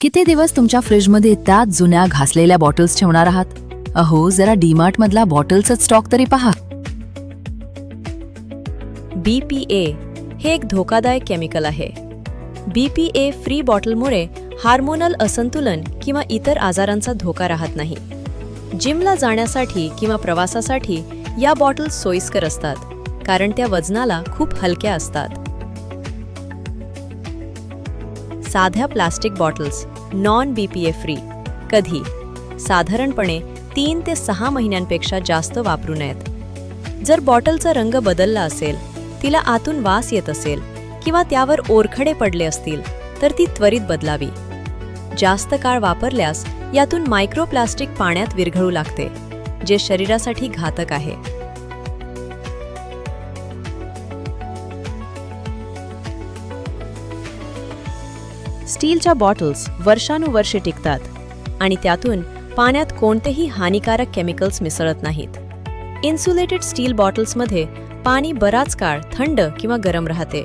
किती दिवस तुमच्या फ्रीजमध्ये त्याच जुन्या घासलेल्या बॉटल्स ठेवणार आहात? अहो, जरा डीमार्ट मधला बॉटल्सचा स्टॉक तरी पहा. BPA हे एक धोकादायक केमिकल आहे. BPA फ्री बॉटलमुळे हार्मोनल असंतुलन किंवा इतर आजारांचा धोका राहत नाही. जिमला जाण्यासाठी किंवा प्रवासासाठी या बॉटल्स सोयीस्कर असतात, कारण त्या वजनाला खूप हलक्या असतात. साध्या plastic bottles non BPA free कधी साधारणपणे 3 ते 6 महिन्यांपेक्षा जास्त वापरू नयेत. जर बॉटलचा रंग बदलला असेल, तिला आतून वास येत असेल किंवा त्यावर ओरखडे पडले असतील तर ती त्वरित बदलावी. जास्त काळ वापरल्यास यातून मायक्रोप्लास्टिक पाण्यात विरघळू लागते, जे शरीरासाठी घातक आहे. स्टीलच्या बॉटल्स वर्षानुवर्षे टिकतात आणि त्यातून पाण्यात कोणतेही हानिकारक केमिकल्स मिसळत नाहीत. इन्सुलेटेड स्टील बॉटल्समध्ये पाणी बराच काळ थंड किंवा गरम राहते.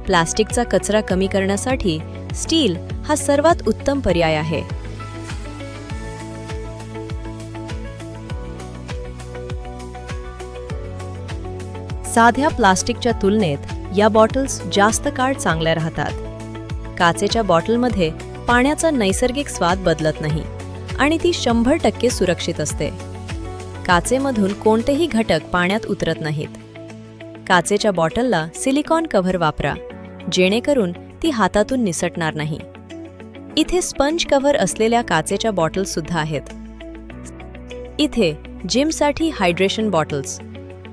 प्लास्टिकचा कचरा कमी करण्यासाठी स्टील हा सर्वात उत्तम पर्याय आहे. साध्या प्लास्टिकच्या तुलनेत या बॉटल्स जास्त काळ चांगल्या राहतात. काचेच्या बॉटलमध्ये पाण्याचा नैसर्गिक स्वाद बदलत नाही आणि ती 100% सुरक्षित असते. काचेमधून कोणतेही घटक पाण्यात उतरत नाहीत. काचेच्या बॉटलला सिलिकॉन कव्हर वापरा, जेणेकरून ती हातातून निसटणार नाही. इथे स्पंज कव्हर असलेल्या काचेच्या बॉटल्स सुद्धा आहेत. इथे जिमसाठी हायड्रेशन बॉटल्स,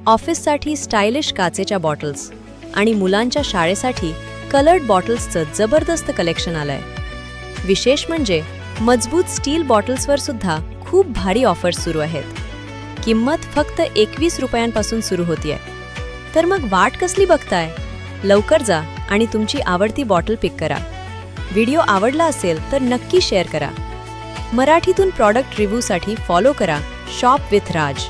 ऑफिससाठी स्टायलिश काचेच्या बॉटल्स आणि मुलांच्या शाळेसाठी कलर्ड बॉटल्सचं जबरदस्त कलेक्शन आलंय. विशेष म्हणजे मजबूत स्टील बॉटल्सवर सुद्धा खूप भारी ऑफर्स सुरू आहेत. किंमत फक्त 21 रुपयांपासून सुरू होतीये. तर मग वाट कसली बघताय? लवकर जा आणि तुमची आवडती बॉटल पिक करा. व्हिडिओ आवडला असेल तर नक्की शेअर करा. मराठीतून प्रॉडक्ट रिव्ह्यूसाठी फॉलो करा शॉप विथ राज.